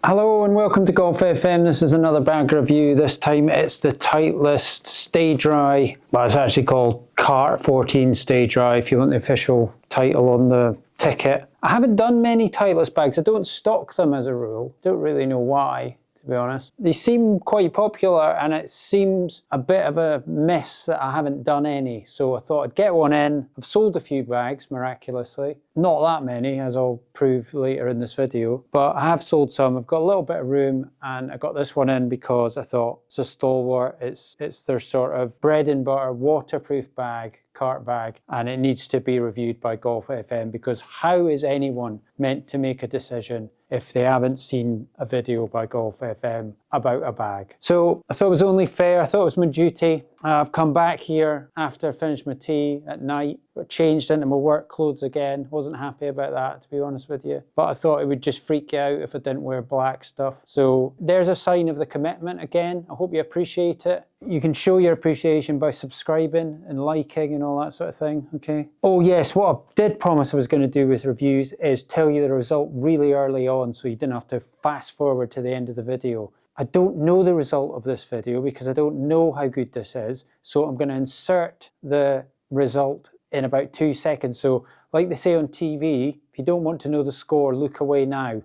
Hello and welcome to Golf FM. This is another bag review. This time it's the Titleist Stay Dry. Well, it's actually called Cart 14 Stay Dry if you want the official title on the ticket. I haven't done many Titleist bags. I don't stock them as a rule. Don't really know why, to be honest. They seem quite popular and it seems a bit of a miss that I haven't done any. So I thought I'd get one in. I've sold a few bags, miraculously. Not that many, as I'll prove later in this video, but I have sold some. I've got a little bit of room and I got this one in because I thought it's a stalwart. It's their sort of bread and butter waterproof bag, cart bag, and it needs to be reviewed by Golf FM because how is anyone meant to make a decision if they haven't seen a video by Golf FM about a bag? So I thought it was only fair. I thought it was my duty. I've come back here after I finished my tea at night, got changed into my work clothes again. Wasn't happy about that, to be honest with you. But I thought it would just freak you out if I didn't wear black stuff. So there's a sign of the commitment again. I hope you appreciate it. You can show your appreciation by subscribing and liking and all that sort of thing, okay? Oh yes, what I did promise I was going to do with reviews is tell you the result really early on so you didn't have to fast forward to the end of the video. I don't know the result of this video because I don't know how good this is. So I'm going to insert the result in about 2 seconds. So like they say on TV, if you don't want to know the score, look away now.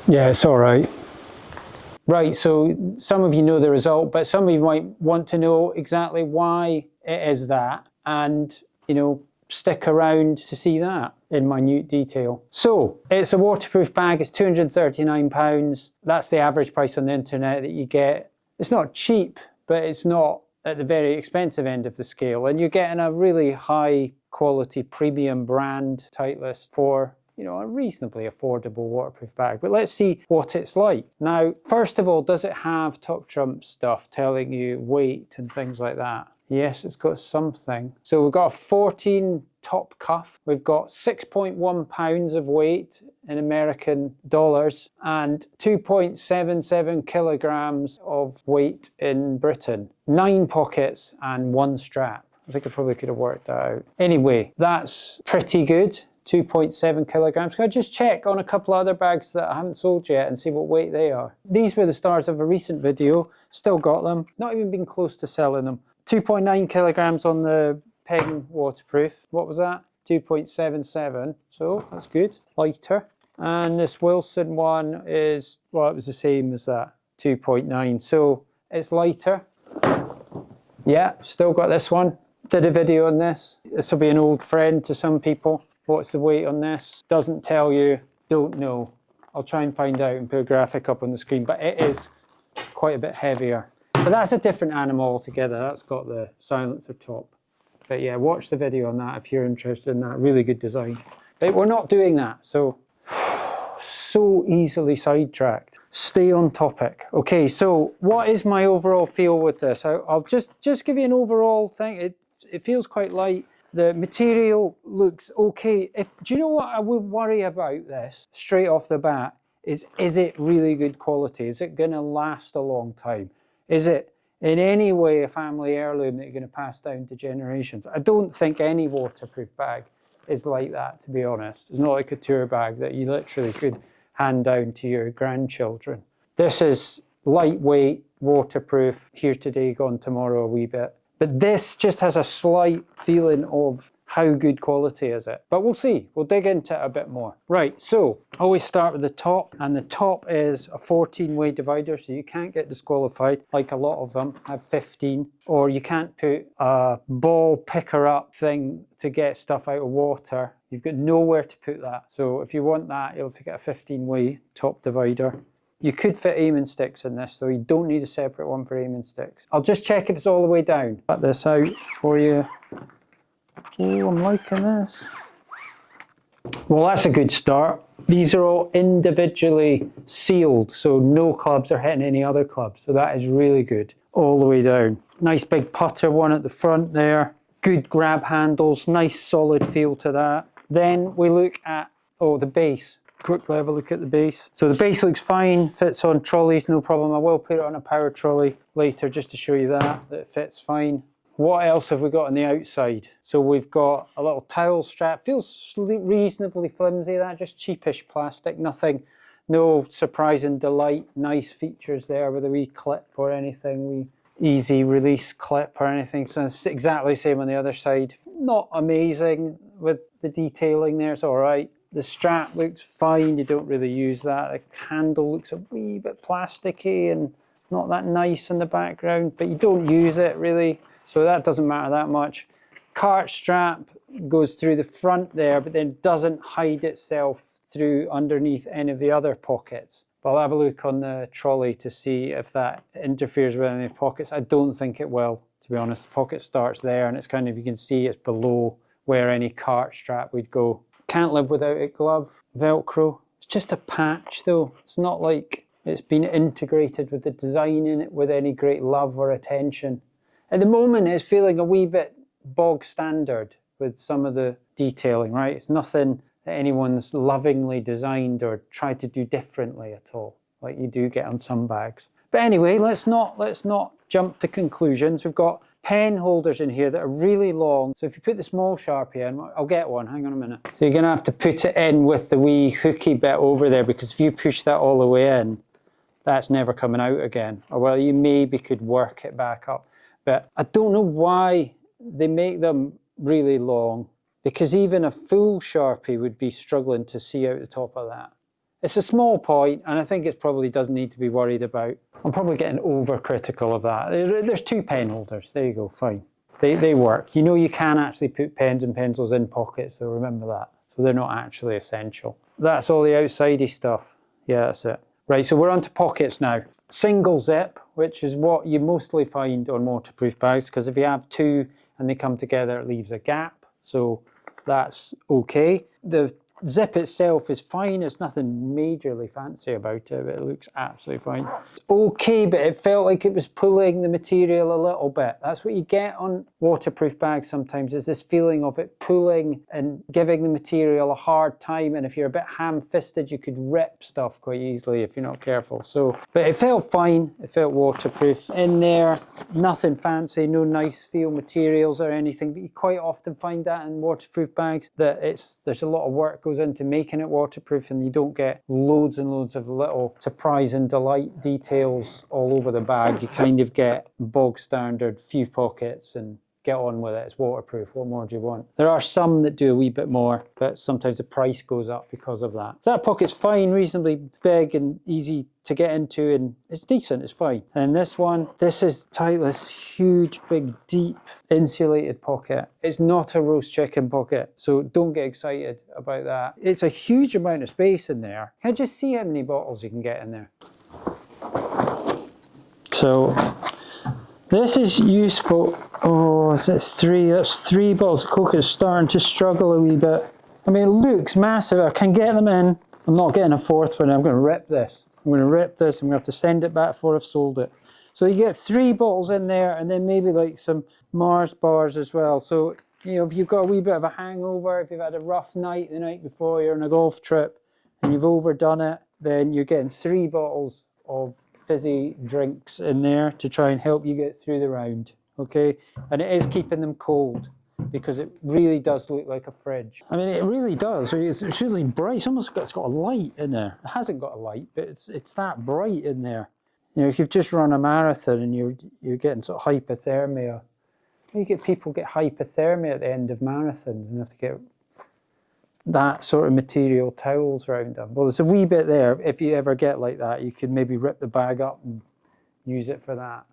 Yeah, it's all right. Right, so some of you know the result, but some of you might want to know exactly why it is that. And, you know, stick around to see that in minute detail. So it's a waterproof bag. It's £239. That's the average price on the internet that you get. It's not cheap, but it's not at the very expensive end of the scale. And you're getting a really high quality premium brand Titleist for, you know, a reasonably affordable waterproof bag. But let's see what it's like. Now, first of all, does it have top trump stuff telling you weight and things like that? Yes, it's got something. So we've got a 14 top cuff. We've got 6.1 pounds of weight in American dollars and 2.77 kilograms of weight in Britain. 9 pockets and 1 strap. I think I probably could have worked that out. Anyway, that's pretty good. 2.7 kilograms. Can I just check on a couple other bags that I haven't sold yet and see what weight they are? These were the stars of a recent video. Still got them. Not even been close to selling them. 2.9 kilograms on the Peng waterproof. What was that? 2.77. So that's good. Lighter. And this Wilson one is, well, it was the same as that. 2.9. So it's lighter. Yeah, still got this one. Did a video on this. This will be an old friend to some people. What's the weight on this? Doesn't tell you. Don't know. I'll try and find out and put a graphic up on the screen, but it is quite a bit heavier. But that's a different animal altogether. That's got the silencer top. But yeah, watch the video on that if you're interested in that. Really good design. But we're not doing that, so easily sidetracked. Stay on topic. Okay, so what is my overall feel with this? I'll just give you an overall thing. It feels quite light. The material looks okay. Do you know what I would worry about this straight off the bat is it really good quality? Is it going to last a long time? Is it in any way a family heirloom that you're going to pass down to generations? I don't think any waterproof bag is like that, to be honest. It's not like a tour bag that you literally could hand down to your grandchildren. This is lightweight, waterproof, here today, gone tomorrow a wee bit. But this just has a slight feeling of how good quality is it. But we'll see. We'll dig into it a bit more. Right, so always start with the top. And the top is a 14-way divider, so you can't get disqualified, like a lot of them have 15. Or you can't put a ball picker-up thing to get stuff out of water. You've got nowhere to put that. So if you want that, you'll have to get a 15-way top divider. You could fit aiming sticks in this, so you don't need a separate one for aiming sticks. I'll just check if it's all the way down. Cut this out for you. Oh, I'm liking this. Well, that's a good start. These are all individually sealed, so no clubs are hitting any other clubs. So that is really good. All the way down. Nice big putter one at the front there. Good grab handles, nice solid feel to that. Then we look at, the base. Quick level look at the base. So the base looks fine, fits on trolleys, no problem. I will put it on a power trolley later just to show you that it fits fine. What else have we got on the outside? So we've got a little towel strap. Feels reasonably flimsy, that just cheapish plastic, nothing No surprise and delight, nice features there with a wee clip or anything, wee easy release clip or anything. So it's exactly the same on the other side. Not amazing with the detailing there, it's all right. The strap looks fine, you don't really use that. The handle looks a wee bit plasticky and not that nice in the background, but you don't use it really, so that doesn't matter that much. Cart strap goes through the front there, but then doesn't hide itself through underneath any of the other pockets. But I'll have a look on the trolley to see if that interferes with any pockets. I don't think it will, to be honest. The pocket starts there and it's kind of, you can see it's below where any cart strap would go. Can't live without it glove, Velcro. It's just a patch though. It's not like it's been integrated with the design in it with any great love or attention. At the moment it's feeling a wee bit bog standard with some of the detailing, right? It's nothing that anyone's lovingly designed or tried to do differently at all, like you do get on some bags. But anyway, let's not jump to conclusions. We've got pen holders in here that are really long. So if you put the small Sharpie in, I'll get one, hang on a minute. So you're gonna have to put it in with the wee hooky bit over there, because if you push that all the way in, that's never coming out again. Or well, you maybe could work it back up. But I don't know why they make them really long, because even a full Sharpie would be struggling to see out the top of that. It's a small point, and I think it probably doesn't need to be worried about. I'm probably getting overcritical of that. There's two pen holders. There you go, fine. They work. You know you can actually put pens and pencils in pockets, so remember that. So they're not actually essential. That's all the outsidey stuff. Yeah, that's it. Right, so we're on to pockets now. Single zip, which is what you mostly find on waterproof bags, because if you have two and they come together, it leaves a gap. So that's okay. The zip itself is fine. There's nothing majorly fancy about it, but it looks absolutely fine. It's okay, but it felt like it was pulling the material a little bit. That's what you get on waterproof bags sometimes, is this feeling of it pulling and giving the material a hard time. And if you're a bit ham-fisted, you could rip stuff quite easily if you're not careful. So, but it felt fine. It felt waterproof. In there, nothing fancy, no nice feel materials or anything, but you quite often find that in waterproof bags, that there's a lot of work goes into making it waterproof, and you don't get loads and loads of little surprise and delight details all over the bag. You kind of get bog standard, few pockets, and get on with it. It's waterproof. What more do you want? There are some that do a wee bit more, but sometimes the price goes up because of that. So that pocket's fine, reasonably big and easy to get into, and it's decent, it's fine. And this one, this is Titleist, huge, big, deep, insulated pocket. It's not a roast chicken pocket, so don't get excited about that. It's a huge amount of space in there. Can I just see how many bottles you can get in there? So this is useful. Oh, is it three? That's 3 bottles of Coke. It's starting to struggle a wee bit. I mean, it looks massive. I can get them in. I'm not getting a 4th one. I'm going to rip this. I'm going to rip this. I'm going to have to send it back before I've sold it. So you get 3 bottles in there, and then maybe like some Mars bars as well. So, you know, if you've got a wee bit of a hangover, if you've had a rough night the night before, you're on a golf trip, and you've overdone it, then you're getting 3 bottles of fizzy drinks in there to try and help you get through the round, okay? And it is keeping them cold, because it really does look like a fridge. I mean, it really does. It's really bright. It's got a light in there. It hasn't got a light, but it's that bright in there. You know, if you've just run a marathon and you're getting sort of hypothermia, you get people get hypothermia at the end of marathons and have to get that sort of material towels around them. Well, there's a wee bit there. If you ever get like that, you could maybe rip the bag up and use it for that.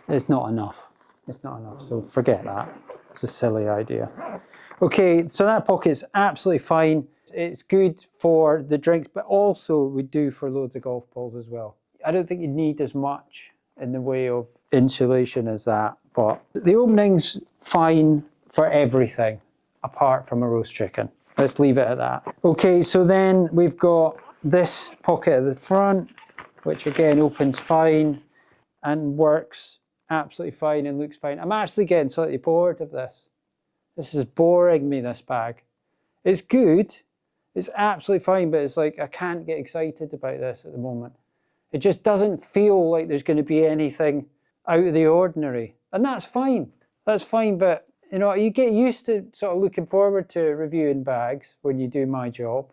It's not enough. It's not enough, so forget that. It's a silly idea. Okay, so that pocket's absolutely fine. It's good for the drinks, but also would do for loads of golf balls as well. I don't think you need as much in the way of insulation as that, but the opening's fine for everything apart from a roast chicken. Let's leave it at that. Okay, so then we've got this pocket at the front, which again opens fine and works absolutely fine and looks fine. I'm actually getting slightly bored of this. This is boring me, this bag. It's good, it's absolutely fine, but it's like I can't get excited about this at the moment. It just doesn't feel like there's going to be anything out of the ordinary. And that's fine. That's fine, but you know, you get used to sort of looking forward to reviewing bags when you do my job.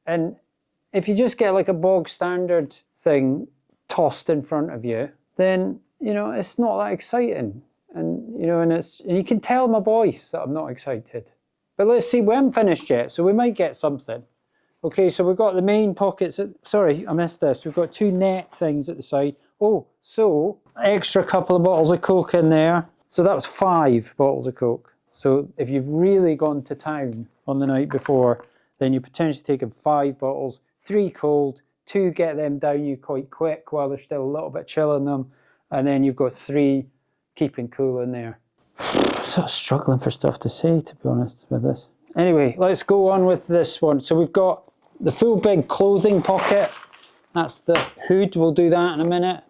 And if you just get like a bog standard thing tossed in front of you, then, you know, it's not that exciting. And, you know, and you can tell my voice that I'm not excited. But let's see, we haven't finished yet, so we might get something. Okay, so we've got the main pockets. Sorry, I missed this. We've got 2 net things at the side. Oh, so extra couple of bottles of Coke in there. So that was 5 bottles of Coke. So if you've really gone to town on the night before, then you're potentially taking 5 bottles, 3 cold, 2 get them down you quite quick while there's still a little bit chill in them, and then you've got 3 keeping cool in there. Sort of struggling for stuff to say, to be honest, with this. Anyway, let's go on with this one. So we've got the full big clothing pocket. That's the hood. We'll do that in a minute.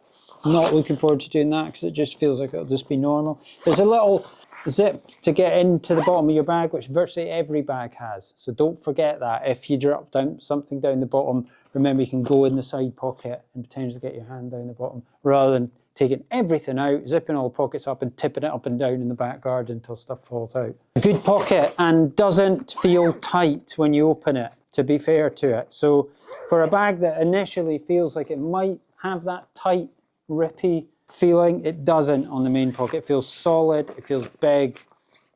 I'm not looking forward to doing that because it just feels like it'll just be normal. There's a little zip to get into the bottom of your bag, which virtually every bag has. So don't forget that. If you drop down something down the bottom, remember you can go in the side pocket and potentially get your hand down the bottom, rather than taking everything out, zipping all the pockets up and tipping it up and down in the back garden until stuff falls out. A good pocket and doesn't feel tight when you open it, to be fair to it. So for a bag that initially feels like it might have that tight, rippy feeling, it doesn't on the main pocket. It feels solid, it feels big,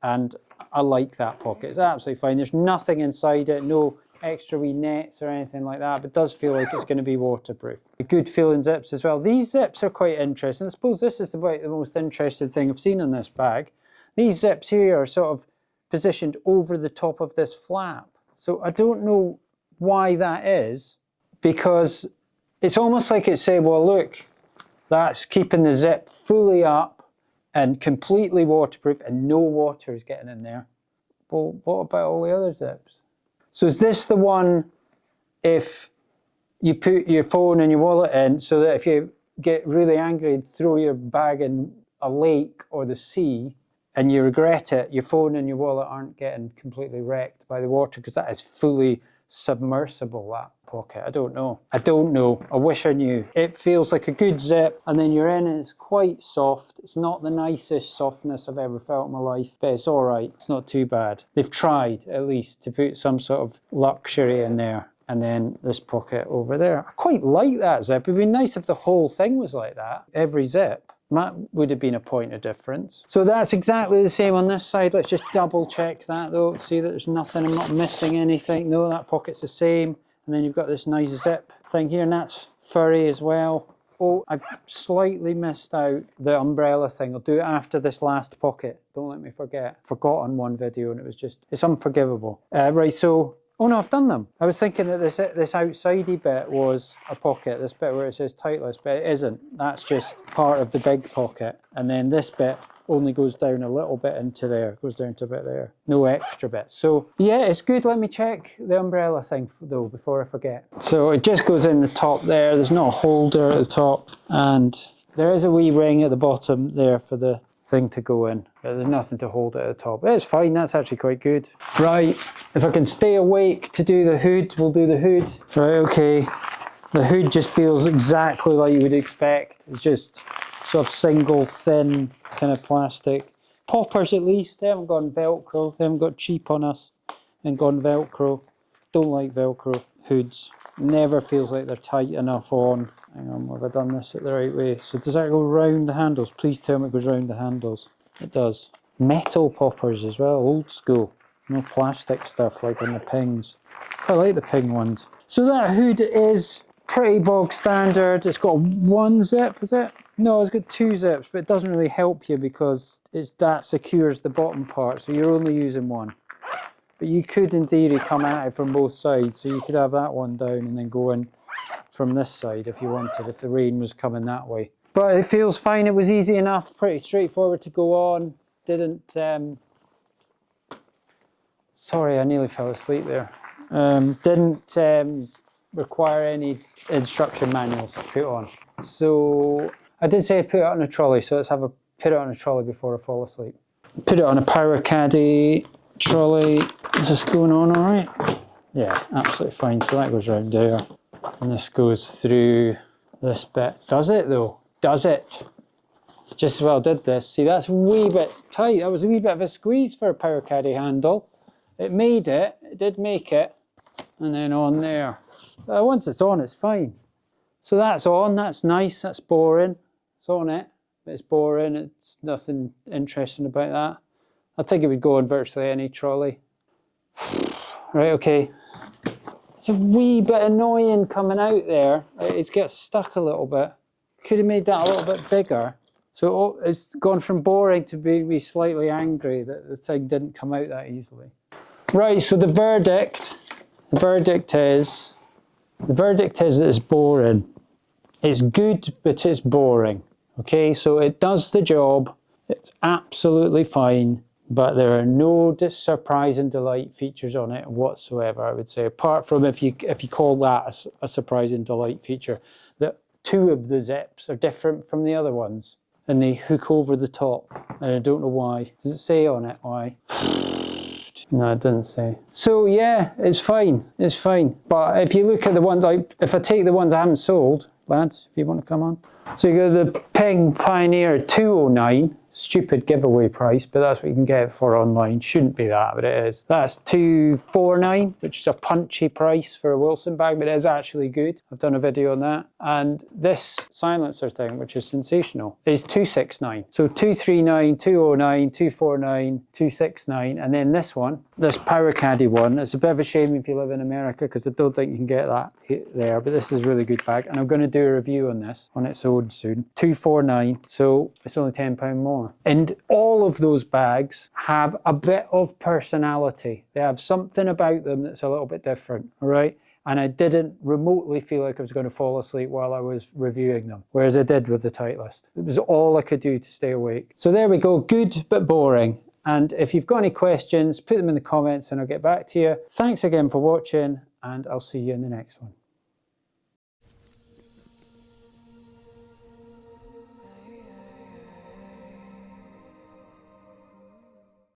and I like that pocket. It's absolutely fine. There's nothing inside it, no extra wee nets or anything like that, but it does feel like it's going to be waterproof. Good feeling zips as well. These zips are quite interesting. I suppose this is about the most interesting thing I've seen on this bag. These zips here are sort of positioned over the top of this flap. So I don't know why that is, because it's almost like it's saying, well, look, that's keeping the zip fully up and completely waterproof and no water is getting in there. Well, what about all the other zips? So is this the one if you put your phone and your wallet in, so that if you get really angry and throw your bag in a lake or the sea and you regret it, your phone and your wallet aren't getting completely wrecked by the water, because that is fully submersible, that pocket. I don't know. I wish I knew. It feels like a good zip, and then you're in and it's quite soft. It's not the nicest softness I've ever felt in my life, but it's all right. It's not too bad. They've tried at least to put some sort of luxury in there. And then this pocket over there. I quite like that zip. It'd be nice if the whole thing was like that. Every zip. That would have been a point of difference. So that's exactly the same on this side. Let's just double check that though. See that there's nothing, I'm not missing anything. No, that pocket's the same. And then you've got this nice zip thing here, and that's furry as well. Oh, I've slightly missed out the umbrella thing. I'll do it after this last pocket. Don't let me forget. Forgot on one video and it's unforgivable. Right, so, oh no, I've done them. I was thinking that this outsidey bit was a pocket, this bit where it says Titleist, but it isn't. That's just part of the big pocket. And then this bit only goes down a little bit into there, goes down to a bit there. No extra bits. So yeah, it's good. Let me check the umbrella thing though before I forget. So it just goes in the top there. There's no holder at the top, and there is a wee ring at the bottom there for the thing to go in, but there's nothing to hold it at the top. It's fine, that's actually quite good. Right, if I can stay awake to do the hood, we'll do the hood. Right, okay. The hood just feels exactly like you would expect. It's just sort of single, thin kind of plastic. Poppers at least, they haven't gone Velcro. They haven't got cheap on us and gone Velcro. Don't like Velcro hoods. Never feels like they're tight enough on. Hang on, have I done this the right way? So does that go round the handles? Please tell me it goes round the handles. It does. Metal poppers as well, old school. No plastic stuff like on the Pings. I like the Ping ones. So that hood is pretty bog standard. It's got 1 zip, is it? No, it's got 2 zips, but it doesn't really help you because that secures the bottom part, so you're only using 1. But you could, in theory, come at it from both sides. So you could have that one down and then go in from this side if you wanted, if the rain was coming that way. But it feels fine. It was easy enough, pretty straightforward to go on. Didn't, sorry, I nearly fell asleep there. Didn't require any instruction manuals to put on. So I did say I put it on a trolley, so let's put it on a trolley before I fall asleep. Put it on a Power Caddy trolley. Is this going on all right? Yeah, absolutely fine. So that goes round there, and this goes through this bit. Does it though? Does it? Just as well did this. See, that's a wee bit tight. That was a wee bit of a squeeze for a Power Caddy handle. It made it. It did make it. and then on there. Once it's on, it's fine. So that's on, that's nice, that's boring. It's on it, but it's boring, it's nothing interesting about that. I think it would go on virtually any trolley. Right, okay. It's a wee bit annoying coming out there. It's got stuck a little bit. Could have made that a little bit bigger. So it's gone from boring to being me slightly angry that the thing didn't come out that easily. Right, so the verdict is that it's boring. It's good, but it's boring. Okay, so it does the job. It's absolutely fine, but there are no surprise and delight features on it whatsoever, I would say, apart from if you call that a surprise and delight feature, that 2 of the zips are different from the other ones, and they hook over the top, and I don't know why. Does it say on it why? No, it doesn't say. So yeah, it's fine. It's fine. But if you look at the ones, like if I take the ones I haven't sold, lads, if you want to come on. So you got the Ping Pioneer 209, stupid giveaway price, but that's what you can get it for online. Shouldn't be that, but it is. That's 249, which is a punchy price for a Wilson bag, but it is actually good. I've done a video on that. And this silencer thing, which is sensational, is 269. So 239, 209, 249, 269, and then this one, this Power Caddy one. It's a bit of a shame if you live in America, because I don't think you can get that there, but this is a really good bag, and I'm going to do a review on this on its own soon. 249, so it's only £10 more. And all of those bags have a bit of personality. They have something about them that's a little bit different, all right? And I didn't remotely feel like I was going to fall asleep while I was reviewing them, whereas I did with the Titleist. It was all I could do to stay awake. So there we go, good but boring. And if you've got any questions, put them in the comments and I'll get back to you. Thanks again for watching, and I'll see you in the next one.